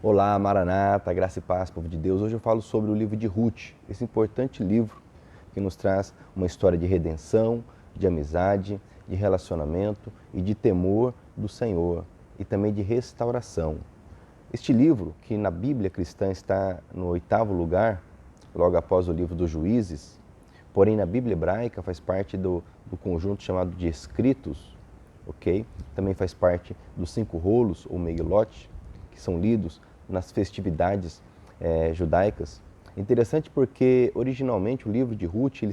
Olá, Maranata, graça e paz, povo de Deus. Hoje eu falo sobre o livro de Ruth, esse importante livro que nos traz uma história de redenção, de amizade, de relacionamento e de temor do Senhor e também de restauração. Este livro, que na Bíblia cristã está no 8º lugar, logo após o livro dos Juízes, porém na Bíblia hebraica faz parte do conjunto chamado de Escritos, ok? Também faz parte dos 5 rolos, ou Megilot, que são lidos nas festividades judaicas. Interessante porque originalmente o livro de Ruth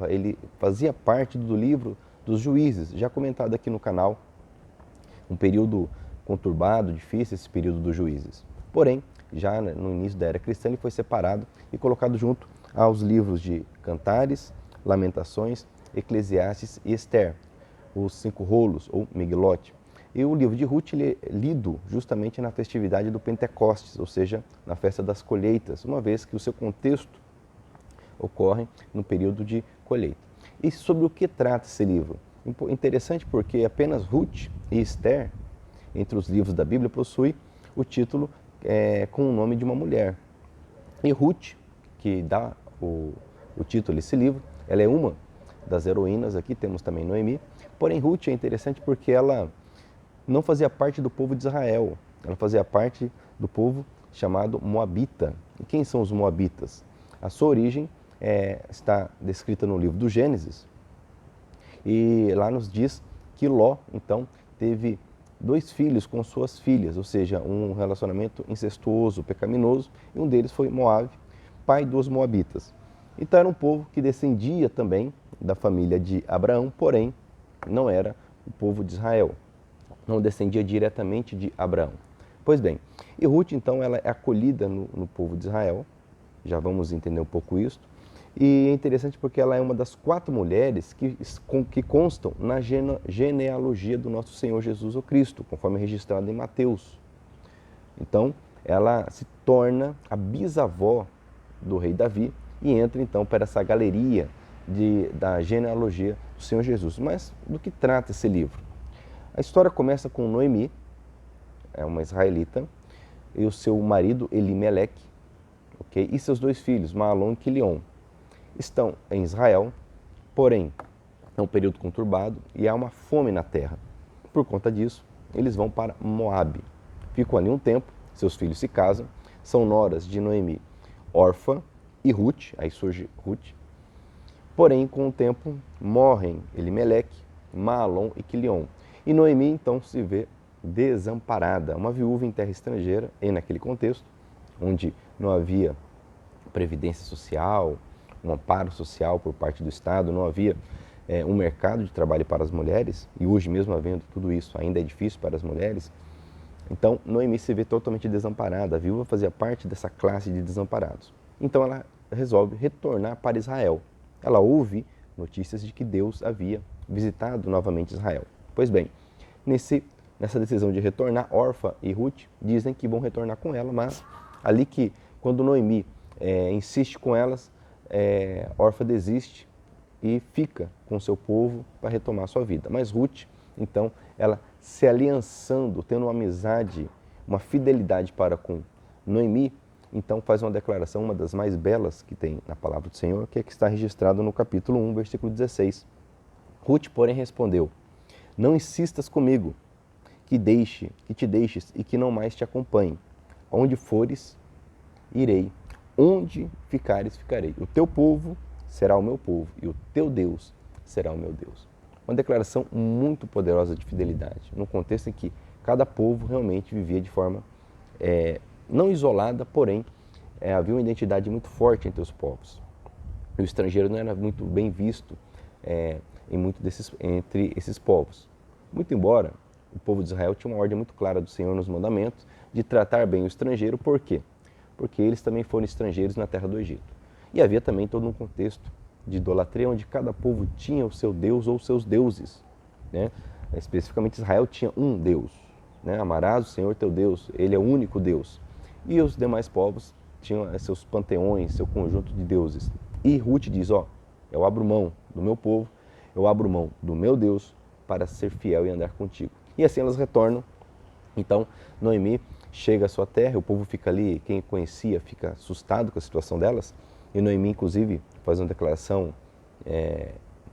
ele fazia parte do livro dos Juízes, já comentado aqui no canal, um período conturbado, difícil, esse período dos Juízes. Porém, já no início da era cristã ele foi separado e colocado junto aos livros de Cantares, Lamentações, Eclesiastes e Esther, os 5 rolos, ou Megilot. E o livro de Ruth ele é lido justamente na festividade do Pentecostes, ou seja, na festa das colheitas, uma vez que o seu contexto ocorre no período de colheita. E sobre o que trata esse livro? Interessante porque apenas Ruth e Esther, entre os livros da Bíblia, possui o título com o nome de uma mulher. E Ruth, que dá o título desse livro, ela é uma das heroínas, aqui temos também Noemi, porém Ruth é interessante porque ela não fazia parte do povo de Israel, ela fazia parte do povo chamado Moabita. E quem são os Moabitas? A sua origem está descrita no livro do Gênesis, e lá nos diz que Ló, então, teve 2 filhos com suas filhas, ou seja, um relacionamento incestuoso, pecaminoso, e um deles foi Moabe, pai dos Moabitas. Então era um povo que descendia também da família de Abraão, porém não era o povo de Israel, não descendia diretamente de Abraão. Pois bem, e Ruth então ela é acolhida no povo de Israel, já vamos entender um pouco isso, e é interessante porque ela é uma das 4 mulheres que constam na genealogia do nosso Senhor Jesus o Cristo, conforme registrado em Mateus. Então, ela se torna a bisavó do rei Davi e entra então para essa galeria da genealogia do Senhor Jesus. Mas do que trata esse livro? A história começa com Noemi, é uma israelita, e o seu marido Elimeleque, okay? E seus 2 filhos, Mahlon e Quilion. Estão em Israel, porém é um período conturbado e há uma fome na terra. Por conta disso, eles vão para Moabe. Ficam ali um tempo, seus filhos se casam, são noras de Noemi, Orfa e Ruth, aí surge Ruth. Porém, com o tempo, morrem Elimeleque, Mahlon e Quilion. E Noemi, então, se vê desamparada, uma viúva em terra estrangeira, e naquele contexto, onde não havia previdência social, um amparo social por parte do Estado, não havia um mercado de trabalho para as mulheres, e hoje mesmo havendo tudo isso, ainda é difícil para as mulheres. Então, Noemi se vê totalmente desamparada, a viúva fazia parte dessa classe de desamparados. Então, ela resolve retornar para Israel. Ela ouve notícias de que Deus havia visitado novamente Israel. Pois bem, nessa decisão de retornar, Orfa e Ruth dizem que vão retornar com ela, mas ali que, quando Noemi insiste com elas, Orfa desiste e fica com seu povo para retomar sua vida. Mas Ruth, então, ela se aliançando, tendo uma amizade, uma fidelidade para com Noemi, então faz uma declaração, uma das mais belas que tem na palavra do Senhor, que está registrado no capítulo 1, versículo 16. Ruth, porém, respondeu: não insistas comigo, que te deixes e que não mais te acompanhe. Onde fores, irei. Onde ficares, ficarei. O teu povo será o meu povo e o teu Deus será o meu Deus. Uma declaração muito poderosa de fidelidade, num contexto em que cada povo realmente vivia de forma não isolada, porém havia uma identidade muito forte entre os povos. E o estrangeiro não era muito bem visto entre esses povos. Muito embora o povo de Israel tinha uma ordem muito clara do Senhor nos mandamentos de tratar bem o estrangeiro, por quê? Porque eles também foram estrangeiros na terra do Egito. E havia também todo um contexto de idolatria, onde cada povo tinha o seu Deus ou seus deuses, né? Especificamente Israel tinha um Deus, né? Amarás o Senhor teu Deus, Ele é o único Deus. E os demais povos tinham seus panteões, seu conjunto de deuses. E Ruth diz, eu abro mão do meu povo, eu abro mão do meu Deus para ser fiel e andar contigo. E assim elas retornam. Então, Noemi chega à sua terra, o povo fica ali, quem conhecia fica assustado com a situação delas, e Noemi, inclusive, faz uma declaração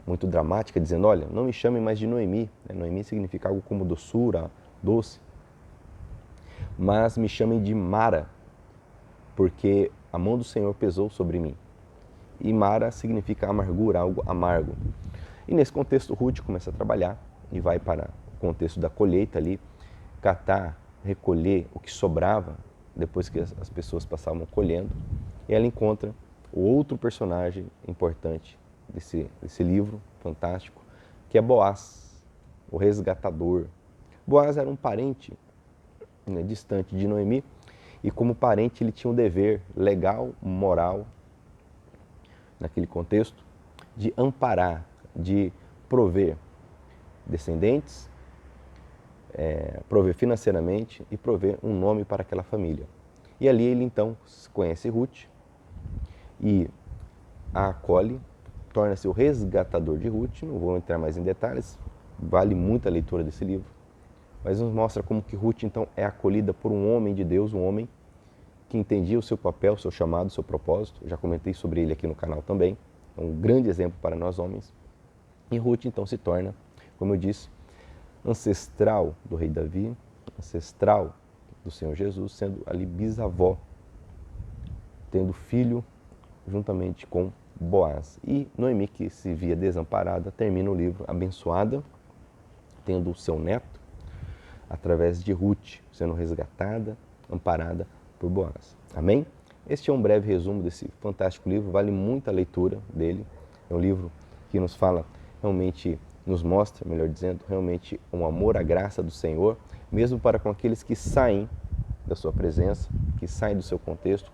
muito dramática, dizendo, olha, não me chamem mais de Noemi, Noemi significa algo como doçura, doce, mas me chamem de Mara, porque a mão do Senhor pesou sobre mim. E Mara significa amargura, algo amargo. E nesse contexto, Ruth começa a trabalhar e vai para o contexto da colheita ali, catar, recolher o que sobrava depois que as pessoas passavam colhendo. E ela encontra o outro personagem importante desse livro fantástico, que é Boaz, o resgatador. Boaz era um parente distante de Noemi, e como parente ele tinha um dever legal, moral, naquele contexto, de amparar, de prover descendentes, prover financeiramente e prover um nome para aquela família. E ali ele então conhece Ruth e a acolhe, torna-se o resgatador de Ruth. Não vou entrar mais em detalhes, vale muito a leitura desse livro, mas nos mostra como que Ruth então é acolhida por um homem de Deus, um homem que entendia o seu papel, o seu chamado, o seu propósito. Eu já comentei sobre ele aqui no canal também, é um grande exemplo para nós homens. E Ruth então se torna, como eu disse, ancestral do rei Davi, ancestral do Senhor Jesus, sendo ali bisavó, tendo filho juntamente com Boaz. E Noemi, que se via desamparada, termina o livro abençoada, tendo o seu neto, através de Ruth, sendo resgatada, amparada por Boaz. Amém? Este é um breve resumo desse fantástico livro, vale muito a leitura dele. É um livro que nos fala realmente, nos mostra, melhor dizendo, realmente um amor à graça do Senhor, mesmo para com aqueles que saem da sua presença, que saem do seu contexto,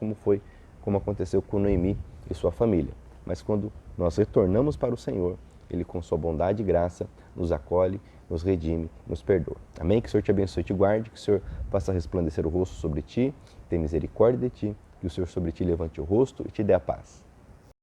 como aconteceu com Noemi e sua família. Mas quando nós retornamos para o Senhor, Ele com sua bondade e graça nos acolhe, nos redime, nos perdoa. Amém? Que o Senhor te abençoe e te guarde, que o Senhor faça resplandecer o rosto sobre ti, tenha misericórdia de ti, que o Senhor sobre ti levante o rosto e te dê a paz.